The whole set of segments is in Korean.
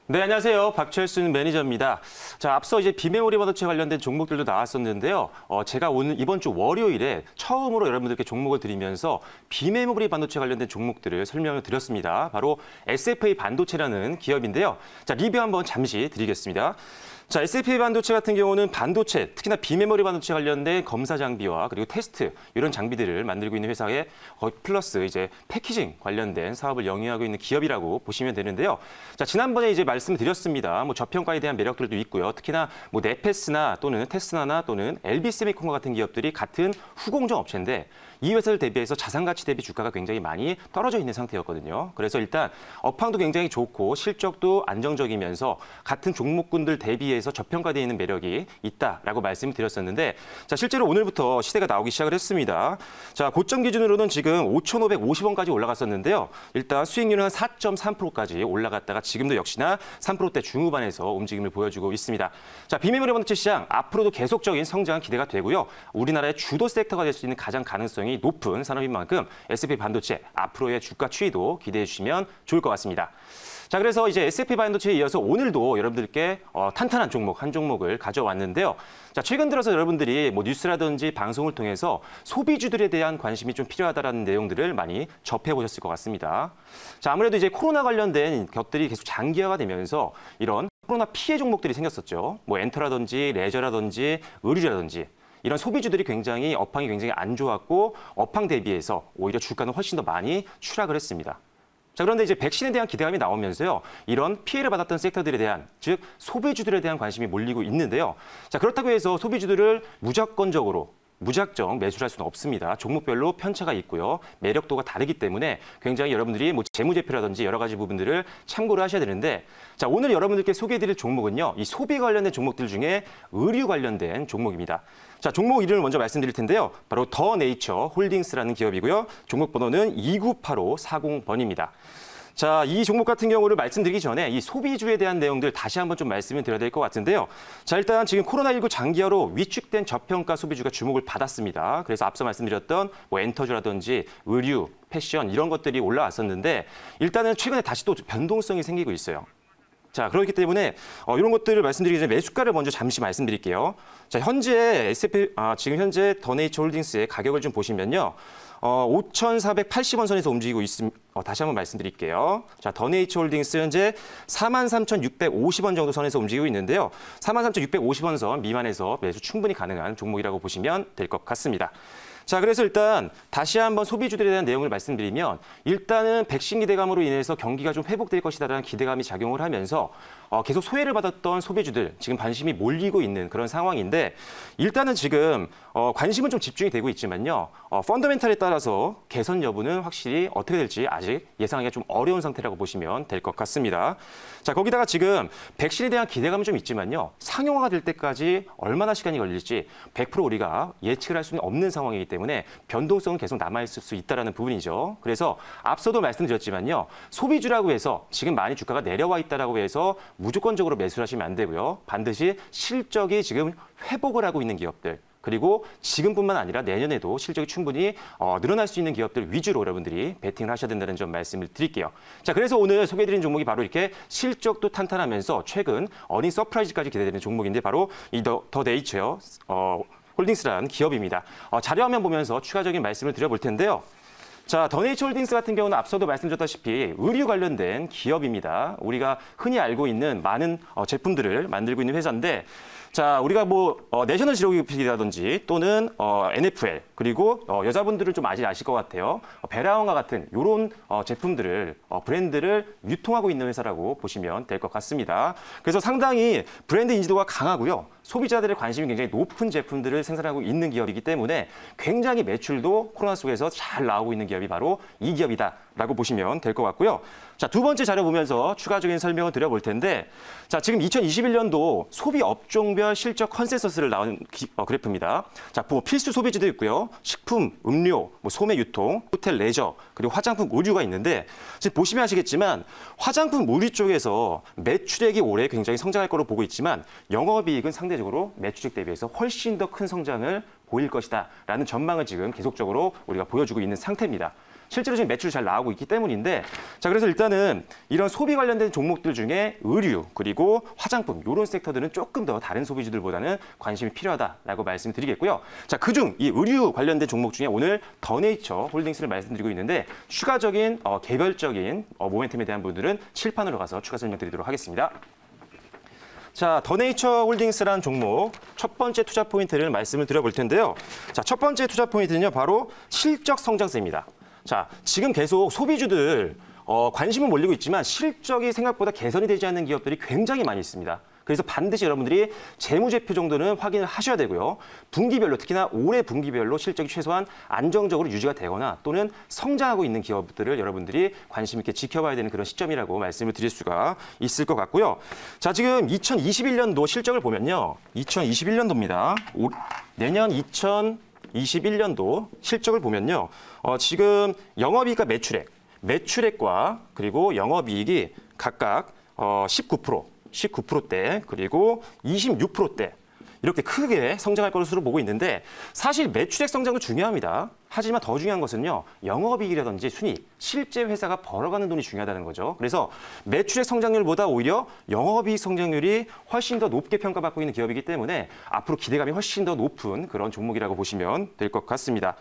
네, 안녕하세요. 박철순 매니저입니다. 자, 앞서 이제 비메모리 반도체 관련된 종목들도 나왔었는데요. 제가 이번 주 월요일에 처음으로 여러분들께 종목을 드리면서 비메모리 반도체 관련된 종목들을 설명을 드렸습니다. 바로 SFA 반도체라는 기업인데요. 자, 리뷰 한번 잠시 드리겠습니다. 자, SFA 반도체 같은 경우는 반도체, 특히나 비메모리 반도체 관련된 검사 장비와 그리고 테스트 이런 장비들을 만들고 있는 회사에 플러스 이제 패키징 관련된 사업을 영위하고 있는 기업이라고 보시면 되는데요. 자, 지난번에 이제 말씀드렸습니다. 저평가에 대한 매력들도 있고요. 특히나 네페스나 또는 테스나나 또는 LB세미콘과 같은 기업들이 같은 후공정 업체인데 이 회사를 대비해서 자산 가치 대비 주가가 굉장히 많이 떨어져 있는 상태였거든요. 그래서 일단 업황도 굉장히 좋고 실적도 안정적이면서 같은 종목군들 대비해서 저평가되어 있는 매력이 있다라고 말씀을 드렸었는데 자, 실제로 오늘부터 시세가 나오기 시작을 했습니다. 자, 고점 기준으로는 지금 5,550원까지 올라갔었는데요. 일단 수익률은 한 4.3%까지 올라갔다가 지금도 역시나 3%대 중후반에서 움직임을 보여주고 있습니다. 자, 비메모리 반도체 시장 앞으로도 계속적인 성장 기대가 되고요. 우리나라의 주도 섹터가 될 수 있는 가장 가능성이 높은 산업인 만큼 SFA 반도체 앞으로의 주가 추이도 기대해 주시면 좋을 것 같습니다. 자, 그래서 이제 SFA 반도체에 이어서 오늘도 여러분들께 탄탄한 종목 한 종목을 가져왔는데요. 자, 최근 들어서 여러분들이 뉴스라든지 방송을 통해서 소비주들에 대한 관심이 좀 필요하다라는 내용들을 많이 접해보셨을 것 같습니다. 자, 아무래도 이제 코로나 관련된 것들이 계속 장기화가 되면서 이런 코로나 피해 종목들이 생겼었죠. 엔터라든지 레저라든지 의류라든지 이런 소비주들이 업황이 굉장히 안 좋았고 업황 대비해서 오히려 주가는 훨씬 더 많이 추락을 했습니다. 자, 그런데 이제 백신에 대한 기대감이 나오면서요. 이런 피해를 받았던 섹터들에 대한, 즉 소비주들에 대한 관심이 몰리고 있는데요. 자, 그렇다고 해서 소비주들을 무작정 매수할 수는 없습니다. 종목별로 편차가 있고요. 매력도가 다르기 때문에 굉장히 여러분들이 재무제표라든지 여러 가지 부분들을 참고를 하셔야 되는데 자, 오늘 여러분들께 소개해드릴 종목은요. 이 소비 관련된 종목들 중에 의류 관련된 종목입니다. 자, 종목 이름을 먼저 말씀드릴 텐데요. 바로 더 네이처 홀딩스라는 기업이고요. 종목 번호는 298540번입니다. 자, 이 종목 같은 경우를 말씀드리기 전에 이 소비주에 대한 내용들 다시 한번 좀 말씀을 드려야 될 것 같은데요. 자, 일단 지금 코로나19 장기화로 위축된 저평가 소비주가 주목을 받았습니다. 그래서 앞서 말씀드렸던 엔터주라든지 의류, 패션 이런 것들이 올라왔었는데 일단은 최근에 다시 또 변동성이 생기고 있어요. 자, 그렇기 때문에 이런 것들을 말씀드리기 전에 매수가를 먼저 잠시 말씀드릴게요. 자, 지금 현재 더 네이처 홀딩스의 가격을 좀 보시면요. 5,480원 선에서 움직이고 있습니다. 다시 한번 말씀드릴게요. 자, 더 네이처 홀딩스 현재 43,650원 정도 선에서 움직이고 있는데요. 43,650원 선 미만에서 매수 충분히 가능한 종목이라고 보시면 될 것 같습니다. 자, 그래서 일단 다시 한번 소비주들에 대한 내용을 말씀드리면 일단은 백신 기대감으로 인해서 경기가 좀 회복될 것이다라는 기대감이 작용을 하면서 계속 소외를 받았던 소비주들 지금 관심이 몰리고 있는 그런 상황인데 일단은 지금 관심은 좀 집중이 되고 있지만요. 펀더멘탈에 따라서 개선 여부는 확실히 어떻게 될지 아직 예상하기가 좀 어려운 상태라고 보시면 될 것 같습니다. 자, 거기다가 지금 백신에 대한 기대감은 좀 있지만요. 상용화가 될 때까지 얼마나 시간이 걸릴지 100% 우리가 예측을 할 수는 없는 상황이기 때문에 변동성은 계속 남아있을 수 있다는 부분이죠. 그래서 앞서도 말씀드렸지만요. 소비주라고 해서 지금 많이 주가가 내려와 있다고 해서 무조건적으로 매수를 하시면 안 되고요. 반드시 실적이 지금 회복을 하고 있는 기업들 그리고 지금뿐만 아니라 내년에도 실적이 충분히 늘어날 수 있는 기업들 위주로 여러분들이 베팅을 하셔야 된다는 점 말씀을 드릴게요. 자, 그래서 오늘 소개해드린 종목이 바로 이렇게 실적도 탄탄하면서 최근 어닝 서프라이즈까지 기대되는 종목인데 바로 이 더 네이처 홀딩스라는 기업입니다. 자료화면 보면서 추가적인 말씀을 드려볼 텐데요. 자, 더 네이처 홀딩스 같은 경우는 앞서도 말씀드렸다시피 의류 관련된 기업입니다. 우리가 흔히 알고 있는 많은 제품들을 만들고 있는 회사인데 자, 우리가 내셔널 지오그래픽이라든지 또는 NFL 그리고 여자분들은 좀 아직 아실 것 같아요. 베라온과 같은 이런 제품들을 브랜드를 유통하고 있는 회사라고 보시면 될 것 같습니다. 그래서 상당히 브랜드 인지도가 강하고요. 소비자들의 관심이 굉장히 높은 제품들을 생산하고 있는 기업이기 때문에 굉장히 매출도 코로나 속에서 잘 나오고 있는 기업이 바로 이 기업이다라고 보시면 될 것 같고요. 자, 두 번째 자료 보면서 추가적인 설명을 드려볼 텐데 자, 지금 2021년도 소비 업종별 실적 컨센서스를 나온 그래프입니다. 자, 필수 소비주도 있고요. 식품, 음료, 소매 유통, 호텔 레저, 그리고 화장품 의류가 있는데 지금 보시면 아시겠지만 화장품 의류 쪽에서 매출액이 올해 굉장히 성장할 거로 보고 있지만 영업이익은 상대적으로 매출액 대비해서 훨씬 더 큰 성장을 보일 것이다라는 전망을 지금 계속적으로 우리가 보여주고 있는 상태입니다. 실제로 지금 매출이 잘 나오고 있기 때문인데 자 그래서 일단은 이런 소비 관련된 종목들 중에 의류 그리고 화장품 이런 섹터들은 조금 더 다른 소비주들보다는 관심이 필요하다라고 말씀드리겠고요. 자 그중 이 의류 관련된 종목 중에 오늘 더네이처 홀딩스를 말씀드리고 있는데 추가적인 개별적인 모멘텀에 대한 분들은 칠판으로 가서 추가 설명드리도록 하겠습니다. 자, 더네이처 홀딩스라는 종목 첫 번째 투자 포인트를 말씀을 드려볼 텐데요. 자, 첫 번째 투자 포인트는요, 바로 실적 성장세입니다. 자, 지금 계속 소비주들 관심은 몰리고 있지만 실적이 생각보다 개선이 되지 않는 기업들이 굉장히 많이 있습니다. 그래서 반드시 여러분들이 재무제표 정도는 확인을 하셔야 되고요. 분기별로 특히나 올해 분기별로 실적이 최소한 안정적으로 유지가 되거나 또는 성장하고 있는 기업들을 여러분들이 관심 있게 지켜봐야 되는 그런 시점이라고 말씀을 드릴 수가 있을 것 같고요. 자, 지금 2021년도 실적을 보면요. 2021년도입니다. 내년 2021년도 실적을 보면요. 지금 영업이익과 매출액과 그리고 영업이익이 각각 19%대 그리고 26%대 이렇게 크게 성장할 것으로 보고 있는데 사실 매출액 성장도 중요합니다. 하지만 더 중요한 것은요. 영업이익이라든지 순이익, 실제 회사가 벌어가는 돈이 중요하다는 거죠. 그래서 매출액 성장률보다 오히려 영업이익 성장률이 훨씬 더 높게 평가받고 있는 기업이기 때문에 앞으로 기대감이 훨씬 더 높은 그런 종목이라고 보시면 될 것 같습니다.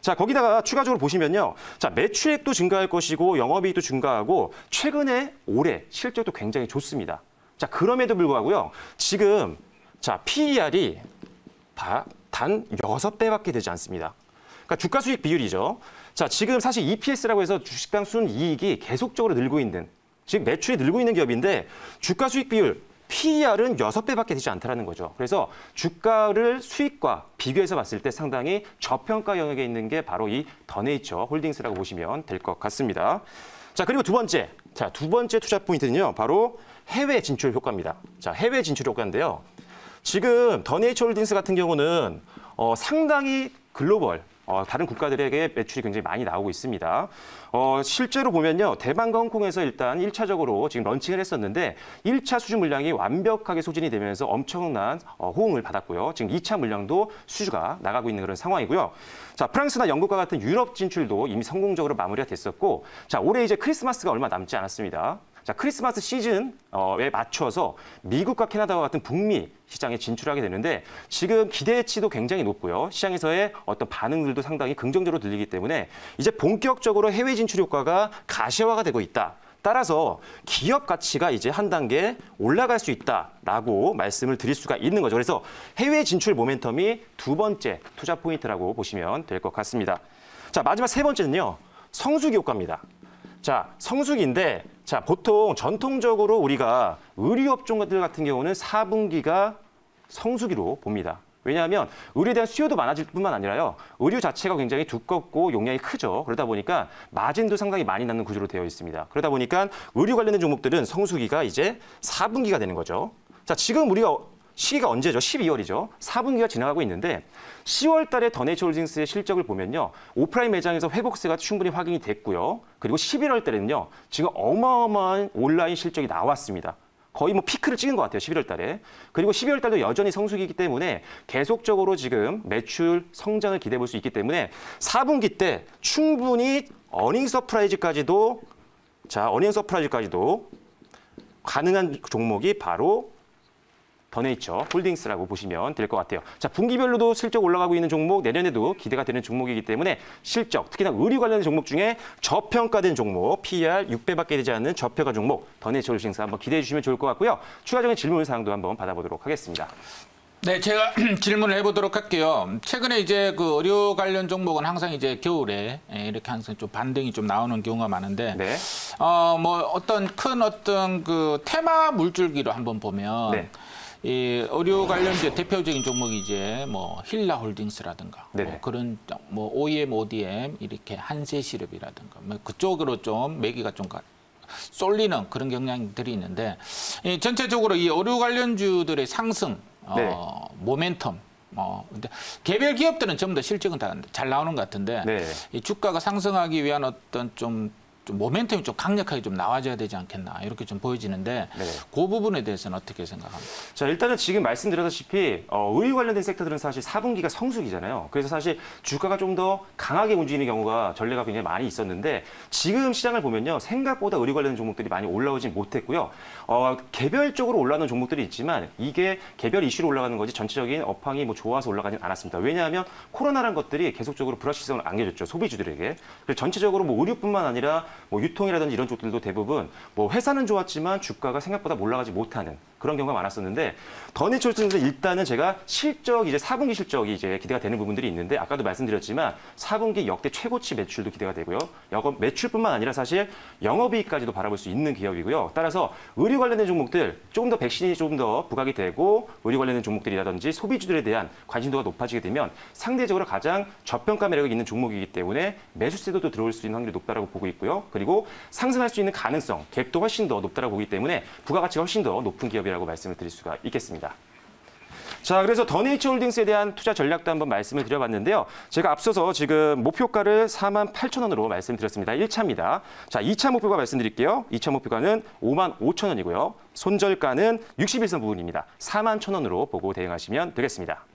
자, 거기다가 추가적으로 보시면요. 자, 매출액도 증가할 것이고 영업이익도 증가하고 최근에 올해 실적도 굉장히 좋습니다. 자, 그럼에도 불구하고요. 지금 자, PER이 단 6배밖에 되지 않습니다. 그러니까 주가 수익 비율이죠. 자, 지금 사실 EPS라고 해서 주식당 순이익이 계속적으로 늘고 있는 즉 매출이 늘고 있는 기업인데 주가 수익 비율 PER은 6배밖에 되지 않다라는 거죠. 그래서 주가를 수익과 비교해서 봤을 때 상당히 저평가 영역에 있는 게 바로 이 더네이처 홀딩스라고 보시면 될 것 같습니다. 자, 그리고 두 번째 투자 포인트는요. 바로 해외 진출 효과입니다. 자, 해외 진출 효과인데요. 지금 더네이처 홀딩스 같은 경우는 상당히 글로벌 다른 국가들에게 매출이 굉장히 많이 나오고 있습니다. 실제로 보면요. 대만과 홍콩에서 일단 1차적으로 지금 런칭을 했었는데 1차 수주 물량이 완벽하게 소진이 되면서 엄청난 호응을 받았고요. 지금 2차 물량도 수주가 나가고 있는 그런 상황이고요. 자, 프랑스나 영국과 같은 유럽 진출도 이미 성공적으로 마무리가 됐었고 자, 올해 이제 크리스마스가 얼마 남지 않았습니다. 자, 크리스마스 시즌에 맞춰서 미국과 캐나다와 같은 북미 시장에 진출하게 되는데 지금 기대치도 굉장히 높고요. 시장에서의 어떤 반응들도 상당히 긍정적으로 들리기 때문에 이제 본격적으로 해외 진출 효과가 가시화가 되고 있다. 따라서 기업 가치가 이제 한 단계 올라갈 수 있다라고 말씀을 드릴 수가 있는 거죠. 그래서 해외 진출 모멘텀이 두 번째 투자 포인트라고 보시면 될 것 같습니다. 자, 마지막 세 번째는요. 성수기 효과입니다. 자, 성수기인데 자, 보통 전통적으로 우리가 의류업종들 같은 경우는 4분기가 성수기로 봅니다. 왜냐하면 의류에 대한 수요도 많아질 뿐만 아니라요. 의류 자체가 굉장히 두껍고 용량이 크죠. 그러다 보니까 마진도 상당히 많이 남는 구조로 되어 있습니다. 그러다 보니까 의류 관련된 종목들은 성수기가 이제 4분기가 되는 거죠. 자, 지금 우리가 시기가 언제죠? 12월이죠. 4분기가 지나가고 있는데 10월 달에 더네이처 홀딩스의 실적을 보면요. 오프라인 매장에서 회복세가 충분히 확인이 됐고요. 그리고 11월 달에는요. 지금 어마어마한 온라인 실적이 나왔습니다. 거의 뭐 피크를 찍은 것 같아요. 11월 달에. 그리고 12월 달도 여전히 성수기이기 때문에 계속적으로 지금 매출 성장을 기대해 볼 수 있기 때문에 4분기 때 충분히 어닝 서프라이즈까지도 가능한 종목이 바로 더네이처 홀딩스라고 보시면 될 것 같아요. 자, 분기별로도 실적 올라가고 있는 종목, 내년에도 기대가 되는 종목이기 때문에 실적, 특히나 의류 관련된 종목 중에 저평가된 종목, PER 6배밖에 되지 않는 저평가 종목, 더네이처 홀딩스 한번 기대해 주시면 좋을 것 같고요. 추가적인 질문 사항도 한번 받아보도록 하겠습니다. 네, 제가 질문을 해보도록 할게요. 최근에 이제 그 의료 관련 종목은 항상 이제 겨울에 이렇게 항상 좀 반등이 좀 나오는 경우가 많은데, 네. 뭐 어떤 그 테마 물줄기로 한번 보면. 네. 이 의료 관련 이제 대표적인 종목이 이제 뭐 힐라홀딩스라든가 뭐 그런 뭐 OEM, ODM 이렇게 한세시럽이라든가 뭐 그쪽으로 좀 매기가 좀 쏠리는 그런 경향들이 있는데 전체적으로 이 의료 관련주들의 상승 모멘텀 근데 개별 기업들은 전부 다 실적은 다 잘 나오는 것 같은데 이 주가가 상승하기 위한 어떤 좀 좀 모멘텀이 좀 강력하게 좀 나와줘야 되지 않겠나 이렇게 좀 보여지는데 네. 그 부분에 대해서는 어떻게 생각합니까? 자, 일단은 지금 말씀드렸다시피 의류 관련된 섹터들은 사실 4분기가 성수기잖아요. 그래서 사실 주가가 좀 더 강하게 움직이는 경우가 전례가 굉장히 많이 있었는데 지금 시장을 보면요. 생각보다 의류 관련된 종목들이 많이 올라오진 못했고요. 개별적으로 올라가는 종목들이 있지만 이게 개별 이슈로 올라가는 거지 전체적인 업황이 뭐 좋아서 올라가진 않았습니다. 왜냐하면 코로나란 것들이 계속적으로 불확실성을 안겨줬죠. 소비주들에게. 그래서 전체적으로 뭐 의류뿐만 아니라 뭐 유통이라든지 이런 쪽들도 대부분 뭐 회사는 좋았지만 주가가 생각보다 올라가지 못하는 그런 경우가 많았었는데 더니철슨은 일단은 제가 실적 이제 4분기 실적이 이제 기대가 되는 부분들이 있는데 아까도 말씀드렸지만 4분기 역대 최고치 매출도 기대가 되고요. 매출뿐만 아니라 사실 영업이익까지도 바라볼 수 있는 기업이고요. 따라서 의류 관련된 종목들 조금 더 백신이 좀 더 부각이 되고 의류 관련된 종목들이라든지 소비주들에 대한 관심도가 높아지게 되면 상대적으로 가장 저평가 매력이 있는 종목이기 때문에 매수세도 들어올 수 있는 확률이 높다라고 보고 있고요. 그리고 상승할 수 있는 가능성, 갭도 훨씬 더 높다라고 보기 때문에 부가가치가 훨씬 더 높은 기업이라고 말씀을 드릴 수가 있겠습니다. 자, 그래서 더네이처홀딩스에 대한 투자 전략도 한번 말씀을 드려봤는데요. 제가 앞서서 지금 목표가를 48,000원으로 말씀드렸습니다. 1차입니다. 자, 2차 목표가 말씀드릴게요. 2차 목표가는 55,000원이고요. 손절가는 61선 부분입니다. 41,000원으로 보고 대응하시면 되겠습니다.